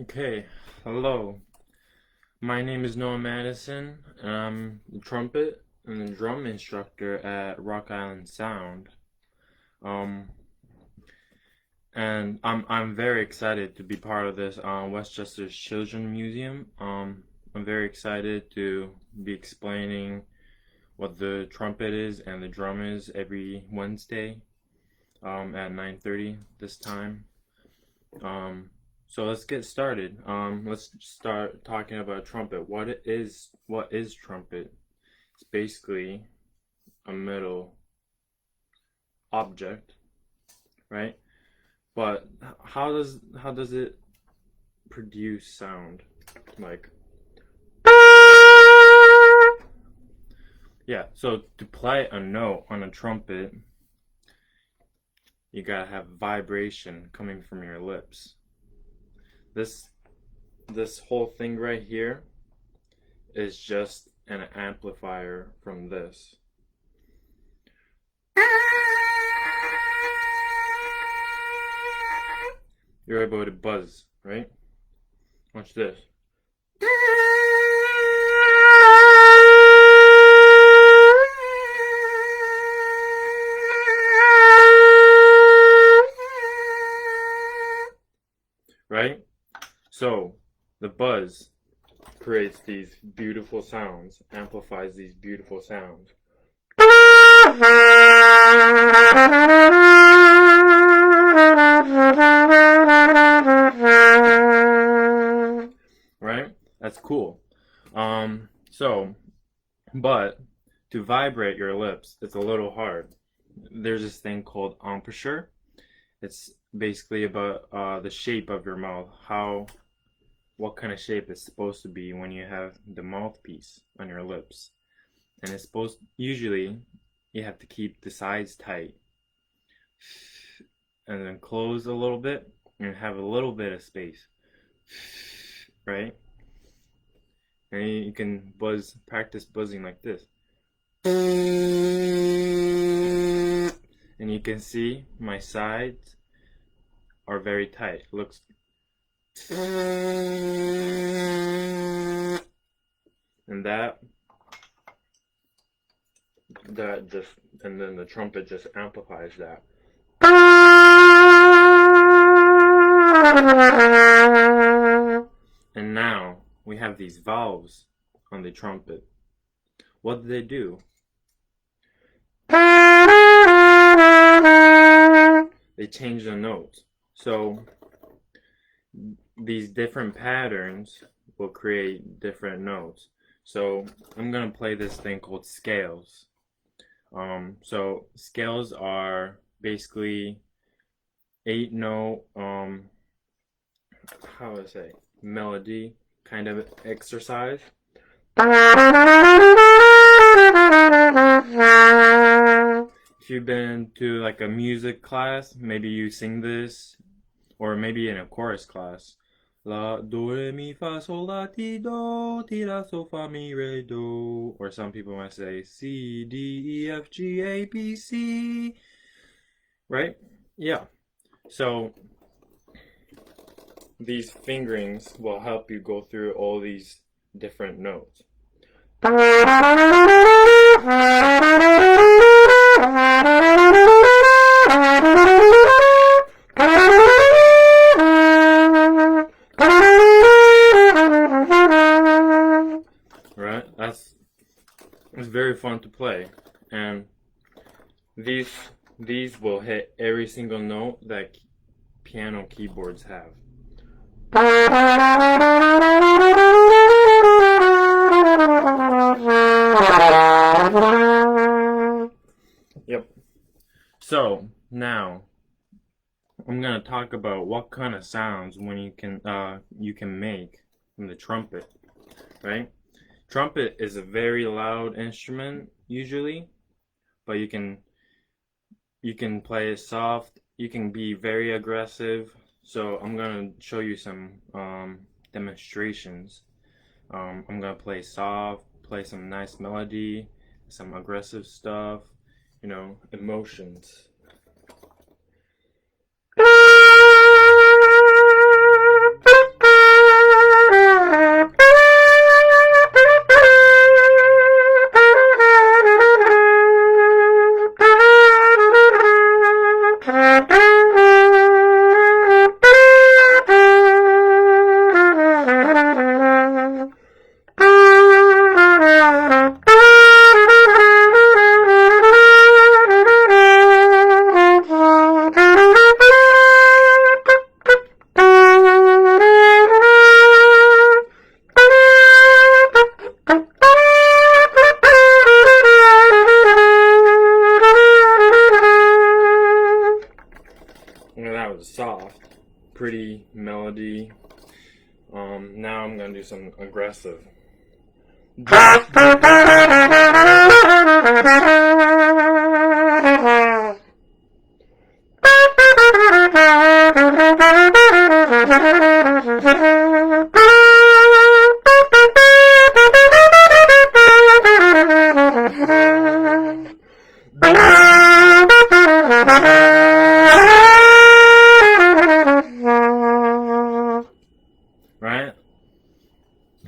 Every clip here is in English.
Okay, hello. My name is Noah Mattison, and I'm the trumpet and the drum instructor at Rock Island Sound. Um, and I'm very excited to be part of this Westchester's Children's Museum. I'm very excited to be explaining what the trumpet is and the drum is every Wednesday at 9:30 this time. Um, so let's get started. Let's start talking about trumpet. What is trumpet? It's basically a metal object, right? But how does it produce sound? Like yeah, so to play a note on a trumpet, you gotta have vibration coming from your lips. This this whole thing right here is just an amplifier from this. You're able to buzz, right? Watch this. Right? So, the buzz creates these beautiful sounds, amplifies these beautiful sounds. Right? That's cool. So, but to vibrate your lips, it's a little hard. There's this thing called embouchure. It's basically about the shape of your mouth, what kind of shape it's supposed to be when you have the mouthpiece on your lips. And it's supposed usually you have to keep the sides tight and then close a little bit and have a little bit of space, right? And you can practice buzzing like this. And you can see my sides are very tight. Looks and that just and then the trumpet just amplifies that. And now we have these valves on the trumpet. What do they do? They change the notes. So these different patterns will create different notes. So I'm gonna play this thing called scales. So scales are basically 8 note how do I say melody kind of exercise. If you've been to like a music class, maybe you sing this, or maybe in a chorus class. La, do, re, mi, fa, sol, la, ti, do, ti, la, sol, fa, mi, re, do. Or some people might say C, D, E, F, G, A, B, C. Right? Yeah. So these fingerings will help you go through all these different notes. Right? It's very fun to play, and these these will hit every single note that piano keyboards have. Yep. So now I'm gonna talk about what kind of sounds when you can make from the trumpet, right? Trumpet is a very loud instrument usually, but you can play it soft. You can be very aggressive. So I'm gonna show you some demonstrations. I'm gonna play soft, play some nice melody, some aggressive stuff, emotions. pretty melody. Now I'm gonna do some aggressive. Right?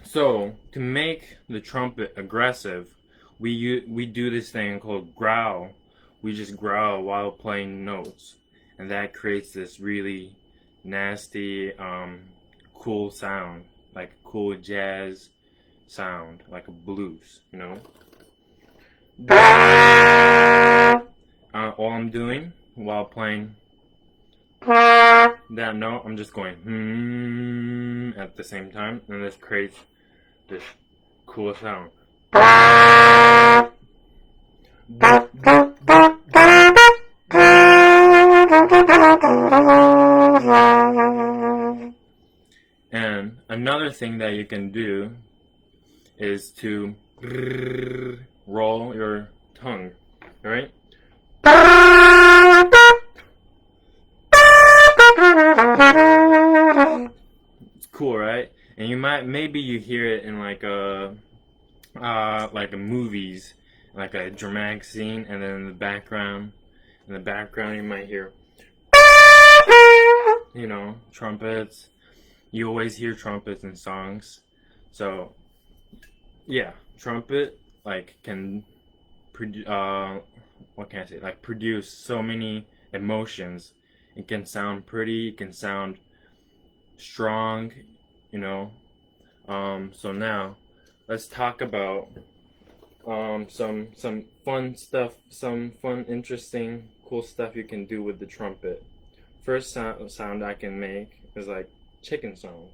So, to make the trumpet aggressive, we do this thing called growl. We just growl while playing notes, and that creates this really nasty, cool sound, like a cool jazz sound, like a blues, you know. All I'm doing while playing that note, I'm just going at the same time, and this creates this cool sound. And another thing that you can do is to roll your tongue, right? It's cool, right? And maybe you hear it in like a movies, like a dramatic scene, and then in the background you might hear, trumpets. You always hear trumpets in songs, so yeah, trumpet can what can I say? Like produce so many emotions. It can sound pretty. It can sound strong. You know. So now, let's talk about some fun stuff, some fun, interesting, cool stuff you can do with the trumpet. First sound I can make is like chicken sounds.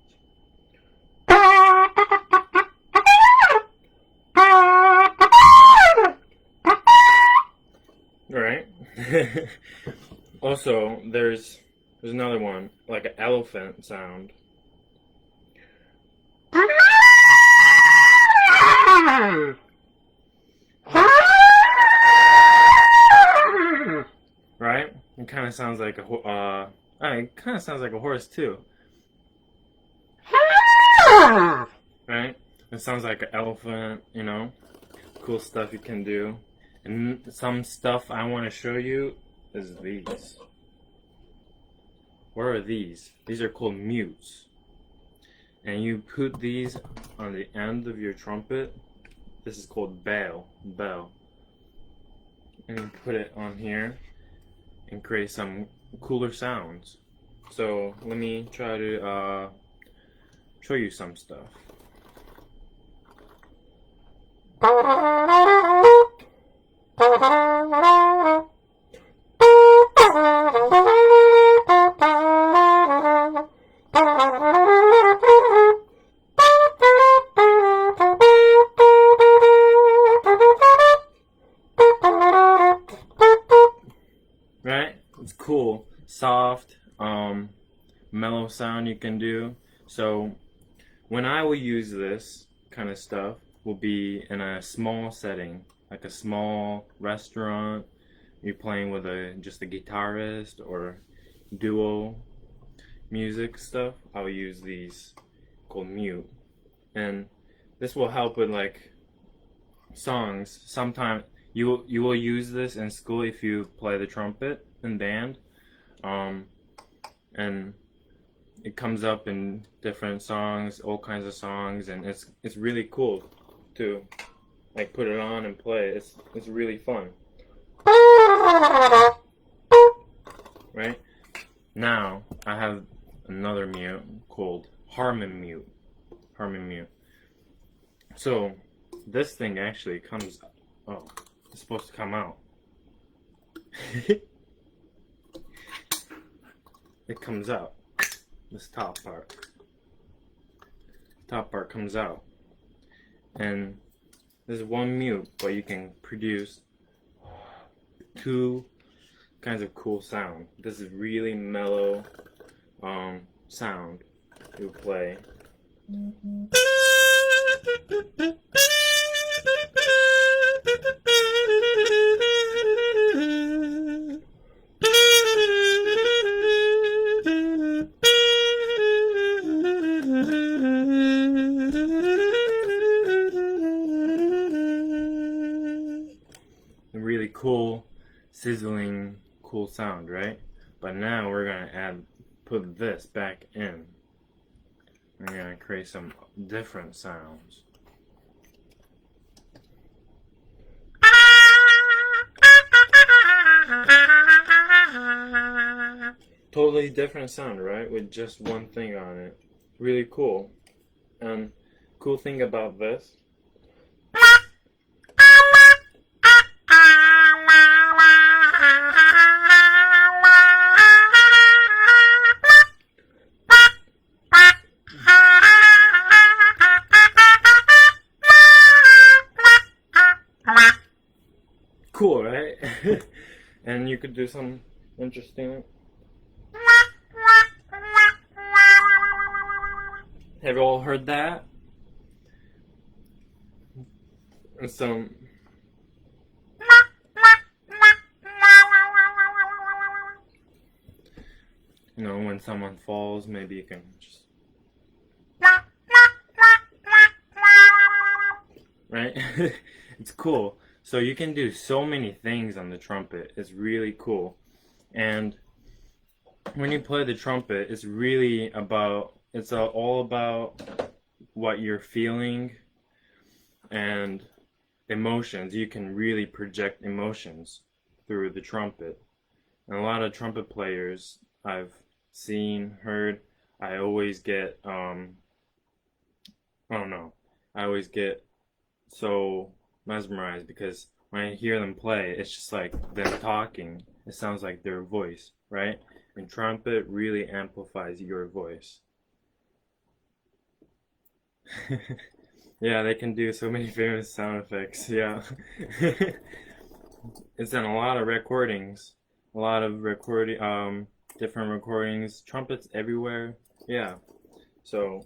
Right? Also, there's another one, like an elephant sound. Right? It kind of sounds like it kind of sounds like a horse too. Right? It sounds like an elephant, you know? Cool stuff you can do. And some stuff I want to show you is these. What are these? These are called mutes. And you put these on the end of your trumpet. This is called bell. And you put it on here and create some cooler sounds. So let me try to show you some stuff. Right? It's cool. Soft, mellow sound you can do. So when I will use this kind of stuff will be in a small setting, like a small restaurant. You're playing with just a guitarist or duo music stuff. I'll use these called mute, and this will help with like songs. Sometimes you will use this in school if you play the trumpet in band, and it comes up in different songs, all kinds of songs, and it's really cool to like put it on and play. It's really fun. Right? Now I have another mute called harmon mute. So this thing actually comes. Oh, it's supposed to come out. It comes out. This top part. Top part comes out. And this is one mute, but you can produce two kinds of cool sound. This is really mellow, sound you play. A really cool, sizzling, cool sound, right? But now we're gonna put this back in. We're gonna create some different sounds. Totally different sound, right? With just one thing on it. Really cool. And cool thing about this, cool, right? And you could do some interesting. Have you all heard that? And some. You know, when someone falls, maybe you can just. Right? It's cool. So you can do so many things on the trumpet. It's really cool. And when you play the trumpet, it's really about, it's all about what you're feeling and emotions. You can really project emotions through the trumpet. And a lot of trumpet players I've seen, heard, I always get, I don't know, I always get so mesmerized because when I hear them play, it's just like them talking. It sounds like their voice, right? And trumpet really amplifies your voice. Yeah, they can do so many famous sound effects. Yeah. It's in a lot of recordings. A lot of different recordings. Trumpets everywhere. Yeah. So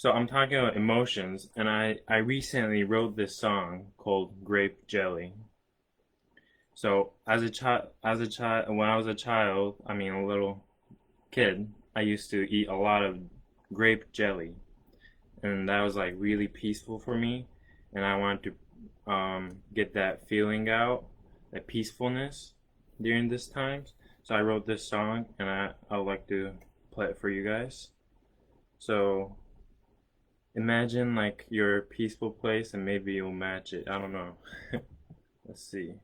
I'm talking about emotions, and I recently wrote this song called Grape Jelly. So as a child, when I was a child, I mean a little kid, I used to eat a lot of grape jelly, and that was like really peaceful for me, and I wanted to get that feeling out, that peacefulness during this time. So I wrote this song, and I would like to play it for you guys. So imagine like your peaceful place, and maybe you'll match it. I don't know. Let's see.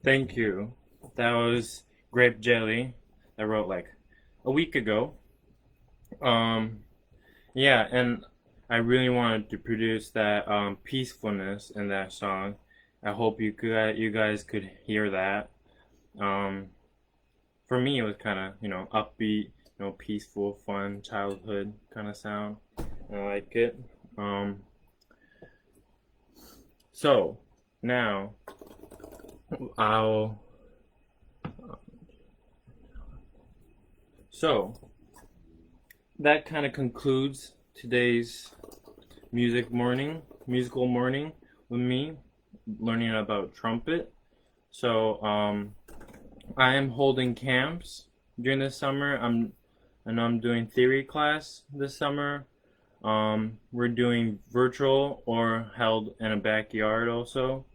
Thank you. That was Grape Jelly. I wrote like a week ago. Um, yeah, and I really wanted to produce that peacefulness in that song. I hope you guys could hear that. Um, for me, it was kind of upbeat, peaceful, fun, childhood kind of sound. I like it. Um, so now I'll. So that kind of concludes today's musical morning with me learning about trumpet. So I am holding camps during the summer. I'm doing theory class this summer. We're doing virtual or held in a backyard also.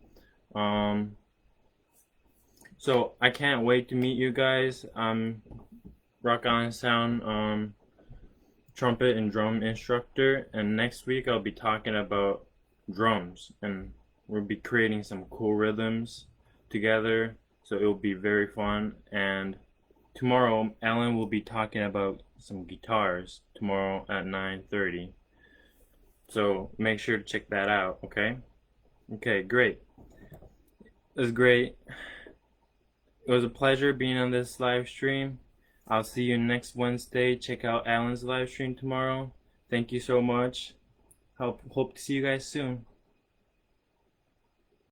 So I can't wait to meet you guys. I'm Rock On Sound trumpet and drum instructor, and next week I'll be talking about drums, and we'll be creating some cool rhythms together, so it'll be very fun. And tomorrow Ellen will be talking about some guitars tomorrow at 9:30, so make sure to check that out. Okay, great. It was great. It was a pleasure being on this live stream. I'll see you next Wednesday. Check out Alan's live stream tomorrow. Thank you so much. Hope to see you guys soon.